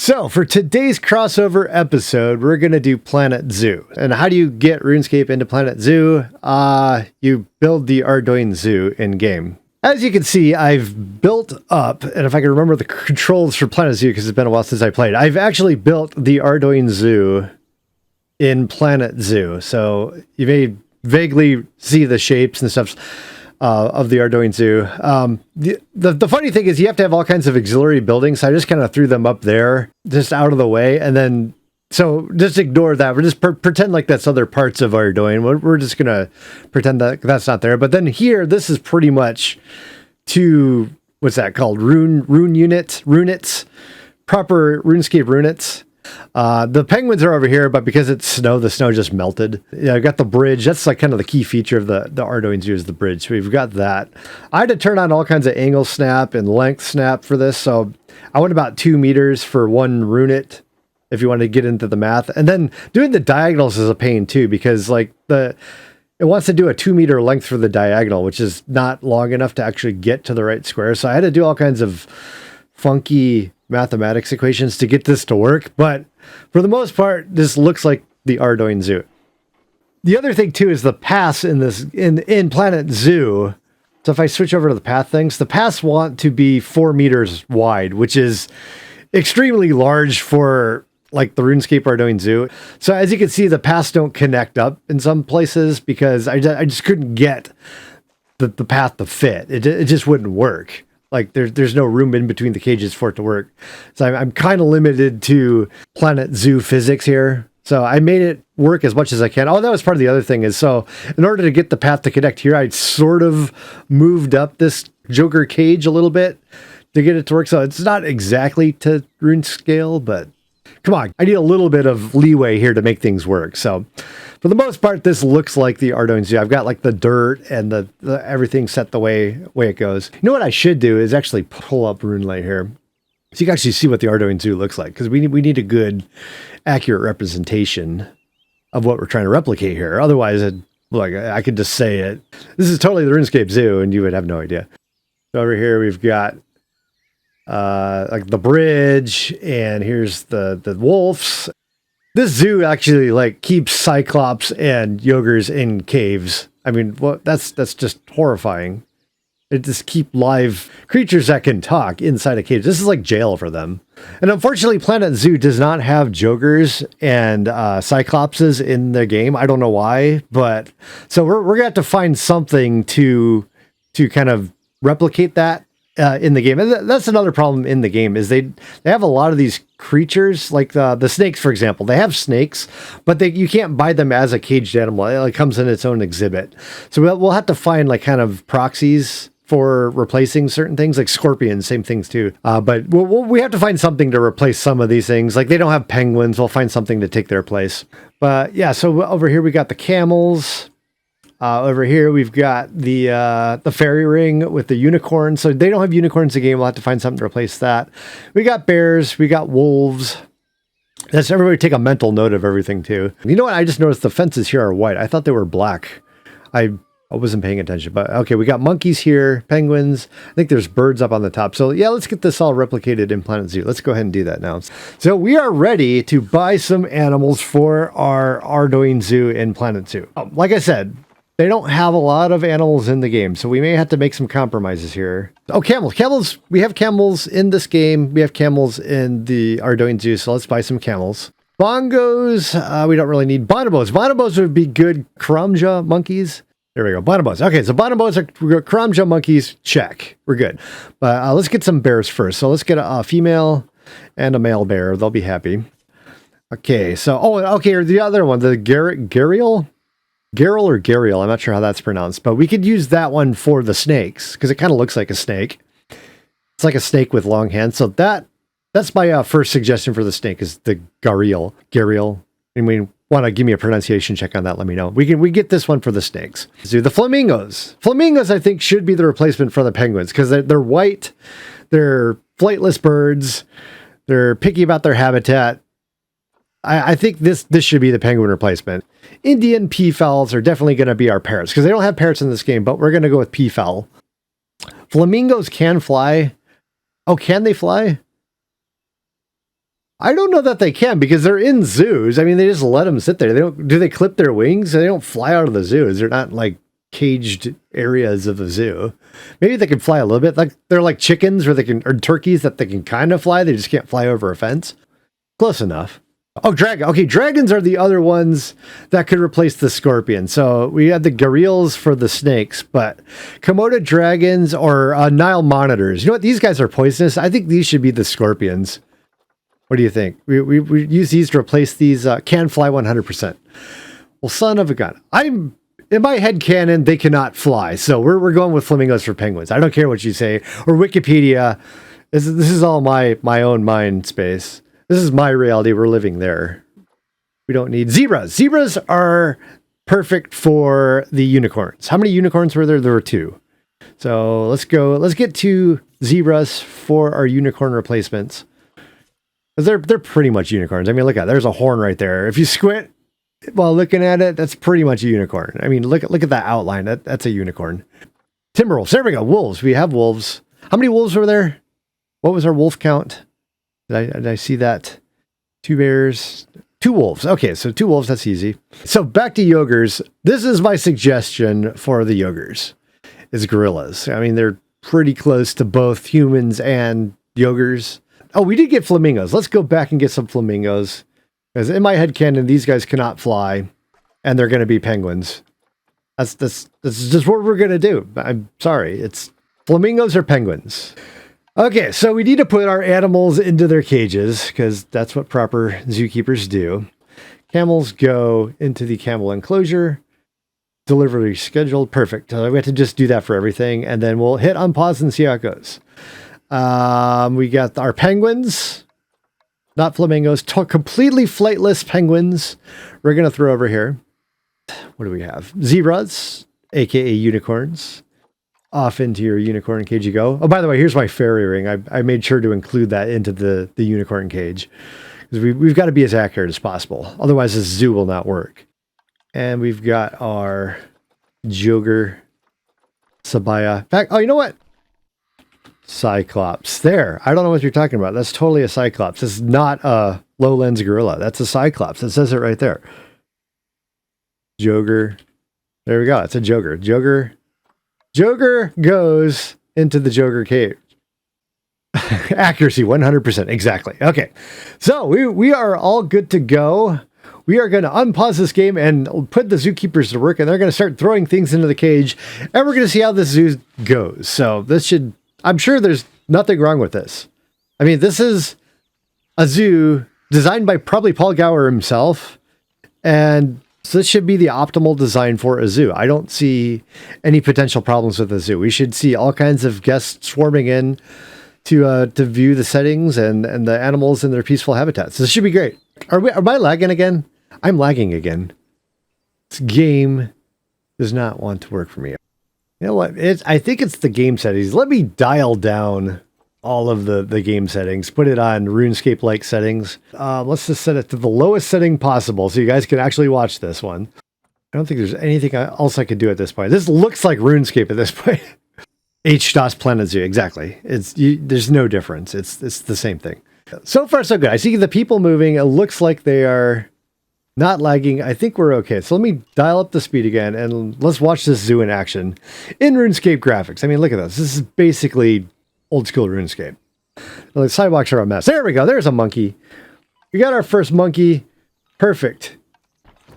So for today's crossover episode, we're going to do Planet Zoo. And how do you get RuneScape into Planet Zoo? You build the Ardougne Zoo in game. As you can see, I've built up, and if I can remember the controls for Planet Zoo, because it's been a while since I played, I've actually built the Ardougne Zoo in Planet Zoo. So you may vaguely see the shapes and stuff of the Ardougne Zoo. The funny thing is you have to have all kinds of auxiliary buildings. So I just kind of threw them up there, just out of the way. And then, so just ignore that. We're just pretend like that's other parts of Ardougne. We're just going to pretend that that's not there. But then here, this is pretty much two, what's that called? Runets, proper RuneScape runets. The penguins are over here, but because it's snow, the snow just melted. Yeah, I've got the bridge. That's like kind of the key feature of the Ardougne Zoo is the bridge. So we've got that. I had to turn on all kinds of angle snap and length snap for this. So I went about 2 meters for one runet if you want to get into the math. And then doing the diagonals is a pain too, because like it wants to do a 2 meter length for the diagonal, which is not long enough to actually get to the right square. So I had to do all kinds of funky mathematics equations to get this to work, but for the most part, this looks like the Ardougne Zoo. The other thing too is the paths in Planet Zoo. So if I switch over to the path things, the paths want to be 4 meters wide, which is extremely large for like the RuneScape Ardougne Zoo. So as you can see, the paths don't connect up in some places because I just couldn't get the path to fit. It just wouldn't work. Like there's no room in between the cages for it to work. So I'm kind of limited to Planet Zoo physics here. So I made it work as much as I can. Oh, that was part of the other thing is, so in order to get the path to connect here, I sort of moved up this Joker cage a little bit to get it to work. So it's not exactly to rune scale, but come on, I need a little bit of leeway here to make things work. So for the most part, this looks like the Ardougne Zoo. I've got like the dirt and the everything set the way it goes. You know what I should do is actually pull up RuneLite here, so you can actually see what the Ardougne Zoo looks like, because we need a good, accurate representation of what we're trying to replicate here. Otherwise, I could just say it. This is totally the RuneScape Zoo, and you would have no idea. So over here, we've got like the bridge, and here's the wolves. This zoo actually like keeps cyclops and yogurs in caves. I mean, well, that's just horrifying. It just keep live creatures that can talk inside a cage. This is like jail for them. And unfortunately, Planet Zoo does not have jogurs and cyclopses in the game. I don't know why, but so we're gonna have to find something to kind of replicate that in the game. And that's another problem in the game is they have a lot of these creatures, like the snakes, for example. They have snakes, but you can't buy them as a caged animal. It comes in its own exhibit. So we'll have to find like kind of proxies for replacing certain things, like scorpions, same things too. But we have to find something to replace some of these things. Like they don't have penguins. We'll find something to take their place. But yeah, so over here we got the camels. Over here, we've got the fairy ring with the unicorn. So they don't have unicorns in the game. We'll have to find something to replace that. We got bears. We got wolves. Let's everybody take a mental note of everything too. You know what? I just noticed the fences here are white. I thought they were black. I wasn't paying attention, but okay. We got monkeys here, penguins. I think there's birds up on the top. So yeah, let's get this all replicated in Planet Zoo. Let's go ahead and do that now. So we are ready to buy some animals for our Ardougne Zoo in Planet Zoo. Like I said, they don't have a lot of animals in the game, so we may have to make some compromises here. Oh, camels. Camels. We have camels in this game. We have camels in the Ardougne Zoo, so let's buy some camels. Bongos. We don't really need bonobos. Bonobos would be good. Karamja monkeys. There we go. Bonobos. Okay, so bonobos are Karamja monkeys. Check. We're good. But let's get some bears first. So let's get a female and a male bear. They'll be happy. Okay, so, okay, the other one, the Gariel? Geril or Gariel, I'm not sure how that's pronounced, but we could use that one for the snakes because it kind of looks like a snake. It's like a snake with long hands. So that's my first suggestion for the snake is the Gariel. And we want to give me a pronunciation check on that, let me know. We get this one for the snakes. So the flamingos. Flamingos, I think, should be the replacement for the penguins because they're white, they're flightless birds, they're picky about their habitat. I think this should be the penguin replacement. Indian peafowls are definitely going to be our parrots because they don't have parrots in this game, but we're going to go with peafowl. Flamingos can fly. Oh, can they fly? I don't know that they can because they're in zoos. I mean, they just let them sit there. They don't. Do they clip their wings? They don't fly out of the zoos. They're not like caged areas of the zoo. Maybe they can fly a little bit. Like they're like chickens, or turkeys that they can kind of fly. They just can't fly over a fence. Close enough. Oh, dragon. Okay, dragons are the other ones that could replace the scorpion. So we had the gharials for the snakes, but Komodo dragons or Nile monitors. You know what? These guys are poisonous. I think these should be the scorpions. What do you think? We use these to replace these. Can fly 100%. Well, son of a gun. I'm in my head canon. They cannot fly, so we're going with flamingos for penguins. I don't care what you say or Wikipedia. This is all my own mind space. This is my reality. We're living there. We don't need zebras. Zebras are perfect for the unicorns. How many unicorns were there? There were 2. So let's go. Let's get 2 zebras for our unicorn replacements. They're pretty much unicorns. I mean, look at there's a horn right there. If you squint while looking at it, that's pretty much a unicorn. I mean, look at that outline. That's a unicorn. Timberwolves. There we go. Wolves. We have wolves. How many wolves were there? What was our wolf count? Did I see that? 2 bears, 2 wolves. Okay, so 2 wolves, that's easy. So back to yogurs. This is my suggestion for the yogurs, is gorillas. I mean, they're pretty close to both humans and yogurs. Oh, we did get flamingos. Let's go back and get some flamingos. Because in my head canon, these guys cannot fly, and they're going to be penguins. That's just what we're going to do. I'm sorry. It's flamingos or penguins. Okay, so we need to put our animals into their cages because that's what proper zookeepers do. Camels go into the camel enclosure. Delivery scheduled. Perfect. So we have to just do that for everything, and then we'll hit unpause and see how it goes. We got our penguins, not flamingos, completely flightless penguins. We're going to throw over here. What do we have? Zebras, aka unicorns. Off into your unicorn cage you go. Oh, by the way, here's my fairy ring. I made sure to include that into the unicorn cage because we've got to be as accurate as possible. Otherwise, this zoo will not work. And we've got our Joger, Sabaya. In fact, oh, you know what? Cyclops. There. I don't know what you're talking about. That's totally a Cyclops. It's not a low lens gorilla. That's a Cyclops. It says it right there. Joger. There we go. It's a Joger. Joger goes into the Joger cage. Accuracy 100%. Exactly. Okay. So we are all good to go. We are going to unpause this game and put the zookeepers to work, and they're going to start throwing things into the cage, and we're going to see how this zoo goes. So this should, I'm sure there's nothing wrong with this. I mean, this is a zoo designed by probably Paul Gower himself, and so this should be the optimal design for a zoo. I don't see any potential problems with the zoo. We should see all kinds of guests swarming in to view the settings and the animals in their peaceful habitats. This should be great. Am I lagging again? I'm lagging again. This game does not want to work for me. You know what? I think it's the game settings. Let me dial down all of the game settings, put it on RuneScape-like settings. Let's just set it to the lowest setting possible so you guys can actually watch this one. I don't think there's anything else I could do at this point. This looks like RuneScape at this point. H-DOS Planet Zoo, exactly. There's no difference. It's the same thing. So far, so good. I see the people moving. It looks like they are not lagging. I think we're okay. So let me dial up the speed again, and let's watch this zoo in action in RuneScape graphics. I mean, look at this. This is basically old school RuneScape. The sidewalks are a mess. There we go. There's a monkey. We got our first monkey. Perfect.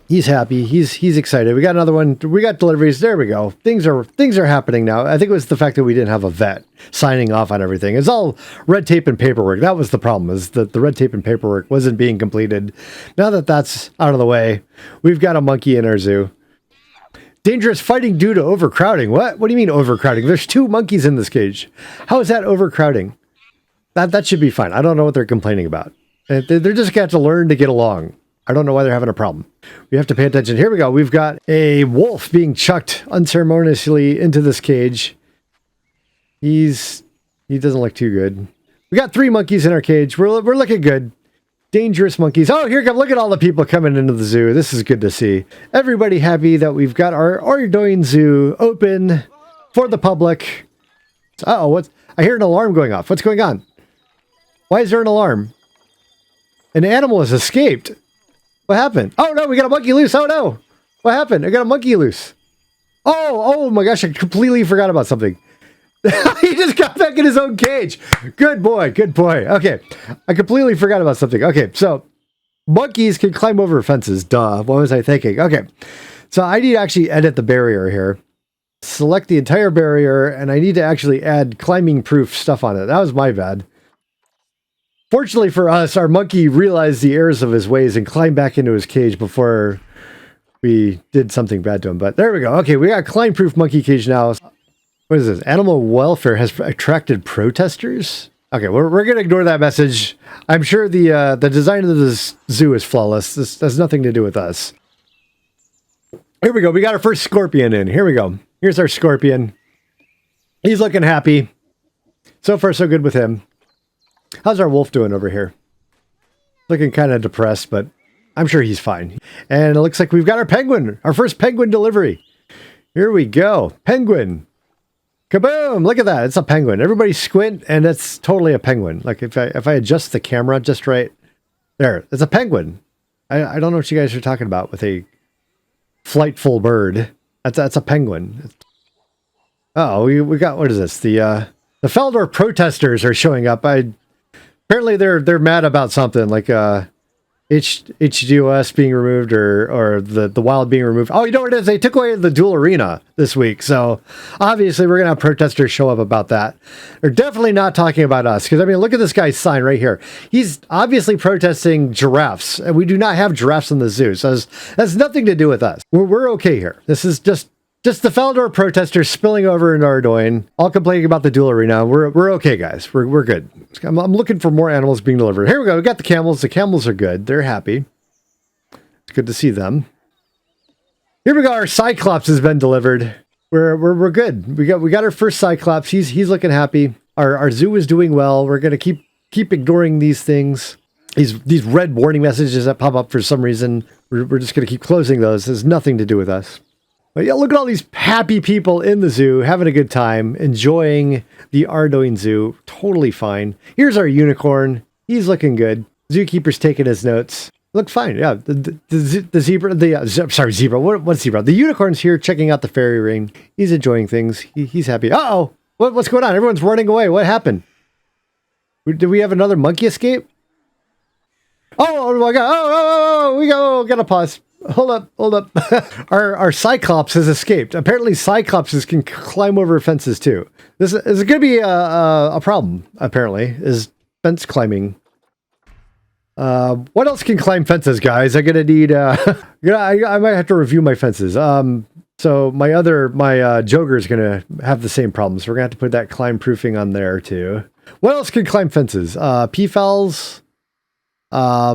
He's happy. He's excited. We got another one. We got deliveries. There we go. Things are happening now. I think it was the fact that we didn't have a vet signing off on everything. It's all red tape and paperwork. That was the problem, is that the red tape and paperwork wasn't being completed. Now that that's out of the way, we've got a monkey in our zoo. Dangerous fighting due to overcrowding. What? What do you mean overcrowding? There's 2 monkeys in this cage. How is that overcrowding? That should be fine. I don't know what they're complaining about. They're just going to have to learn to get along. I don't know why they're having a problem. We have to pay attention. Here we go. We've got a wolf being chucked unceremoniously into this cage. He doesn't look too good. We got 3 monkeys in our cage. We're looking good. Dangerous monkeys. Oh, here come. Look at all the people coming into the zoo. This is good to see. Everybody happy that we've got our Ardougne Zoo open for the public. Uh-oh, I hear an alarm going off. What's going on? Why is there an alarm? An animal has escaped. What happened? Oh no, we got a monkey loose. Oh no. What happened? I got a monkey loose. Oh my gosh, I completely forgot about something. He just got back in his own cage. Good boy, good boy. Okay, I completely forgot about something. Okay, so monkeys can climb over fences. Duh, what was I thinking? Okay, so I need to actually edit the barrier here. Select the entire barrier, and I need to actually add climbing proof stuff on it. That was my bad. Fortunately for us, our monkey realized the errors of his ways and climbed back into his cage before we did something bad to him. But there we go. Okay, we got a climb-proof monkey cage now. What is this? Animal welfare has attracted protesters? Okay, we're going to ignore that message. I'm sure the design of this zoo is flawless. This has nothing to do with us. Here we go. We got our first scorpion in. Here we go. Here's our scorpion. He's looking happy. So far, so good with him. How's our wolf doing over here? Looking kind of depressed, but I'm sure he's fine. And it looks like we've got our penguin. Our first penguin delivery. Here we go. Penguin. Kaboom! Look at that. It's a penguin. Everybody squint, and it's totally a penguin. Like if I adjust the camera just right, there, it's a penguin. I don't know what you guys are talking about with a flightful bird. That's a penguin. Oh, we got, what is this? The Feldor protesters are showing up. Apparently they're mad about something like HDOS being removed or the wild being removed. Oh, you know what it is? They took away the dual arena this week. So obviously we're going to have protesters show up about that. They're definitely not talking about us. Because, I mean, look at this guy's sign right here. He's obviously protesting giraffes. And we do not have giraffes in the zoo. So that's nothing to do with us. We're okay here. This is just the Feldor protesters spilling over into Ardougne, all complaining about the dual arena. We're okay, guys. We're good. I'm looking for more animals being delivered. Here we go. We got the camels. The camels are good. They're happy. It's good to see them. Here we go. Our Cyclops has been delivered. We're good. We got our first Cyclops. He's looking happy. Our zoo is doing well. We're gonna keep ignoring these things. These red warning messages that pop up for some reason. We're just gonna keep closing those. It has nothing to do with us. But yeah, look at all these happy people in the zoo, having a good time, enjoying the Ardougne Zoo. Totally fine. Here's our unicorn. He's looking good. Zookeeper's taking his notes. Look fine. Yeah, the zebra, sorry, zebra. What zebra? The unicorn's here checking out the fairy ring. He's enjoying things. He's happy. Uh-oh. What's going on? Everyone's running away. What happened? Did we have another monkey escape? Oh my God. Oh, we gotta pause. Hold up. Our Cyclops has escaped. Apparently Cyclopses can climb over fences too. This is going to be a problem, apparently, is fence climbing. What else can climb fences, guys? I'm going to need, I might have to review my fences. So my Joker is going to have the same problems. We're going to have to put that climb proofing on there too. What else can climb fences? Peafowls.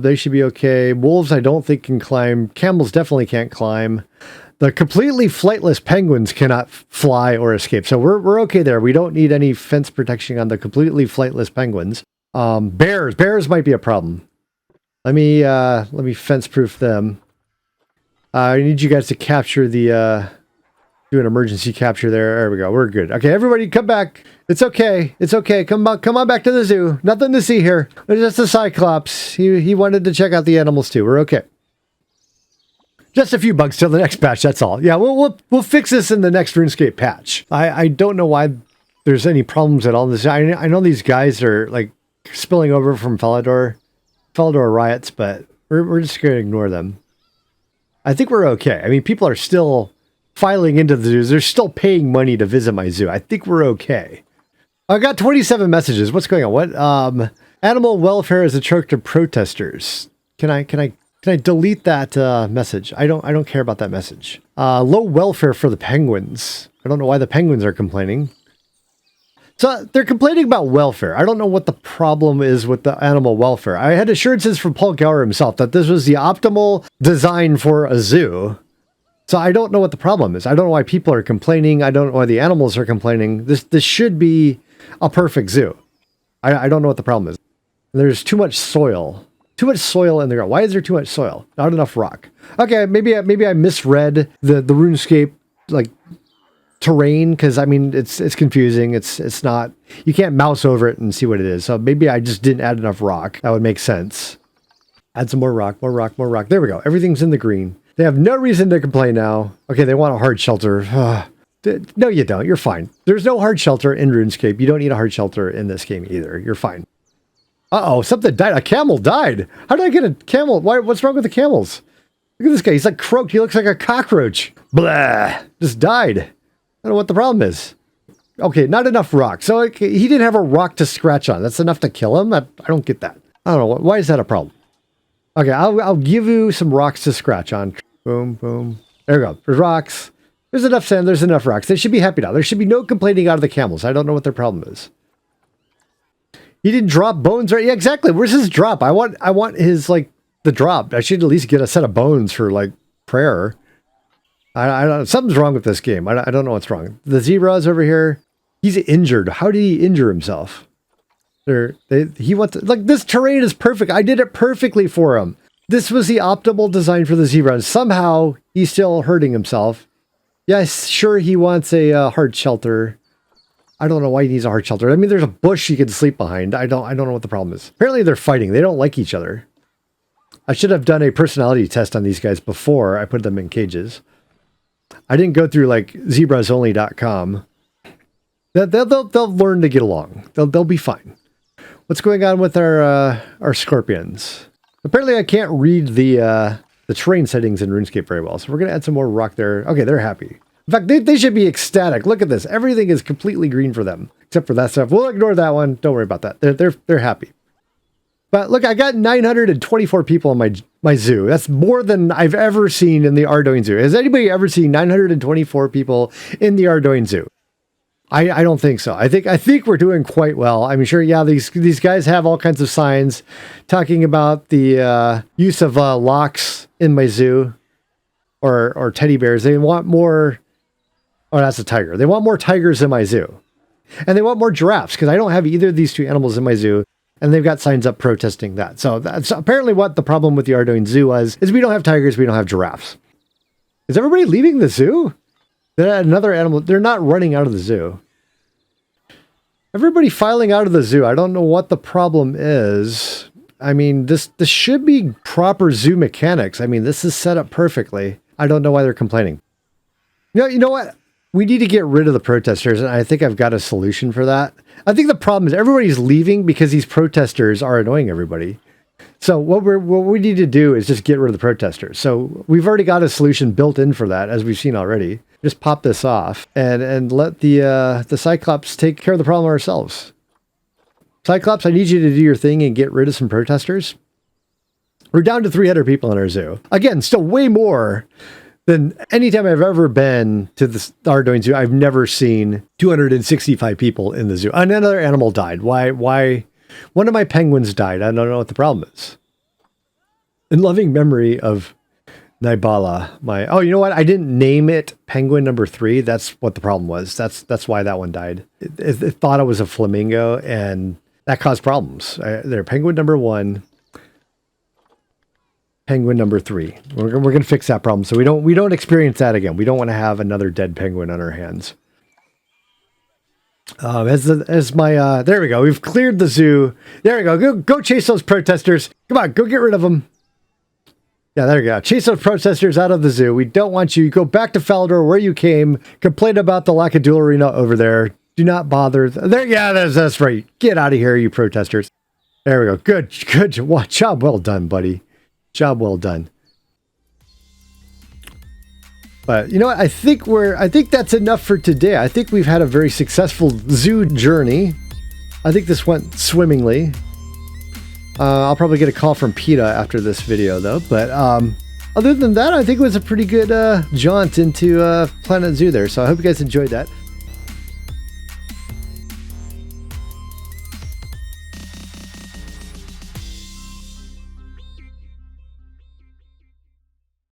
They should be okay. Wolves, I don't think can climb. Camels definitely can't climb. The completely flightless penguins cannot fly or escape. So we're okay there. We don't need any fence protection on the completely flightless penguins. Bears might be a problem. Let me fence proof them. I need you guys to capture do an emergency capture there. There we go. We're good. Okay, everybody come back. It's okay. It's okay. Come on back to the zoo. Nothing to see here. It's just a Cyclops. He wanted to check out the animals too. We're okay. Just a few bugs till the next patch. That's all. Yeah, we'll fix this in the next RuneScape patch. I don't know why there's any problems at all in this. I know these guys are like spilling over from Feldor riots, but we're just going to ignore them. I think we're okay. I mean, people are still filing into the zoos. They're still paying money to visit my zoo. I think we're okay. I got 27 messages. What's going on? What? Animal welfare is attracted protesters. Can I delete that message? I don't care about that message. Low welfare for the penguins. I don't know why the penguins are complaining. So they're complaining about welfare. I don't know what the problem is with the animal welfare. I had assurances from Paul Gower himself that this was the optimal design for a zoo. So I don't know what the problem is. I don't know why people are complaining. I don't know why the animals are complaining. This should be a perfect zoo. I don't know what the problem is. There's too much soil. Too much soil in the ground. Why is there too much soil? Not enough rock. Okay, maybe I misread the RuneScape like terrain, because I mean it's confusing. It's not, you can't mouse over it and see what it is. So maybe I just didn't add enough rock. That would make sense. Add some more rock, more rock, more rock. There we go. Everything's in the green. They have no reason to complain now. Okay, they want a hard shelter. No, you don't. You're fine. There's no hard shelter in RuneScape. You don't need a hard shelter in this game either. You're fine. Uh-oh, something died. A camel died. How did I get a camel? What's wrong with the camels? Look at this guy. He's like croaked. He looks like a cockroach. Blah. Just died. I don't know what the problem is. Okay, not enough rock. So he didn't have a rock to scratch on. That's enough to kill him? I don't get that. I don't know. Why is that a problem? Okay, I'll give you some rocks to scratch on. Boom, boom. There we go. There's rocks. There's enough sand. There's enough rocks. They should be happy now. There should be no complaining out of the camels. I don't know what their problem is. He didn't drop bones, right? Yeah, exactly. Where's his drop? I want his, like, the drop. I should at least get a set of bones for, like, prayer. I don't know. Something's wrong with this game. I don't know what's wrong. The zebra's over here. He's injured. How did he injure himself? He wants to, like, this terrain is perfect. I did it perfectly for him. This was the optimal design for the zebra, and somehow he's still hurting himself. Yes, sure, he wants a hard shelter. I don't know why he needs a hard shelter. I mean, there's a bush he can sleep behind. I don't know what the problem is. Apparently they're fighting. They don't like each other. I should have done a personality test on these guys before I put them in cages. I didn't go through like zebrasonly.com. They'll learn to get along. They'll be fine. What's going on with our scorpions? Apparently I can't read the terrain settings in RuneScape very well, so we're gonna add some more rock there. Okay, they're happy. In fact, they should be ecstatic. Look at this. Everything is completely green for them, except for that stuff. We'll ignore that one. Don't worry about that. They're happy. But look, I got 924 people in my zoo. That's more than I've ever seen in the Ardougne Zoo. Has anybody ever seen 924 people in the Ardougne Zoo? I don't think so. I think we're doing quite well. I'm sure, yeah, these guys have all kinds of signs talking about the use of locks in my zoo or teddy bears. They want more. Oh, that's a tiger. They want more tigers in my zoo. And they want more giraffes because I don't have either of these two animals in my zoo. And they've got signs up protesting that. So that's apparently what the problem with the Ardougne Zoo was, is we don't have tigers, we don't have giraffes. Is everybody leaving the zoo? Another animal. They're not running out of the zoo. Everybody filing out of the zoo. I don't know what the problem is. I mean, this should be proper zoo mechanics. I mean, this is set up perfectly. I don't know why they're complaining. You know what? We need to get rid of the protesters, and I think I've got a solution for that. I think the problem is everybody's leaving because these protesters are annoying everybody. So what we need to do is just get rid of the protesters. So we've already got a solution built in for that, as we've seen already. Just pop this off and let the Cyclops take care of the problem ourselves. Cyclops, I need you to do your thing and get rid of some protesters. We're down to 300 people in our zoo. Again, still way more than any time I've ever been to the Ardougne Zoo. I've never seen 265 people in the zoo. And another animal died. Why? One of my penguins died. I don't know what the problem is. In loving memory of Nibala, oh, you know what? I didn't name it penguin number 3. That's what the problem was. That's why that one died. It thought it was a flamingo, and that caused problems. They're penguin number 1, penguin number 3. We're going to fix that problem so we don't experience that again. We don't want to have another dead penguin on our hands. There we go. We've cleared the zoo. There we go. Go chase those protesters. Come on, go get rid of them. Yeah, there you go. Chase those protesters out of the zoo. We don't want you. Go back to Falador where you came. Complain about the Lacadoodle Arena over there. Do not bother. There, yeah, that's right. Get out of here, you protesters. There we go. Good. Job well done, buddy. Job well done. But you know what? I think that's enough for today. I think we've had a very successful zoo journey. I think this went swimmingly. I'll probably get a call from PETA after this video though. But other than that, I think it was a pretty good jaunt into Planet Zoo there. So I hope you guys enjoyed that.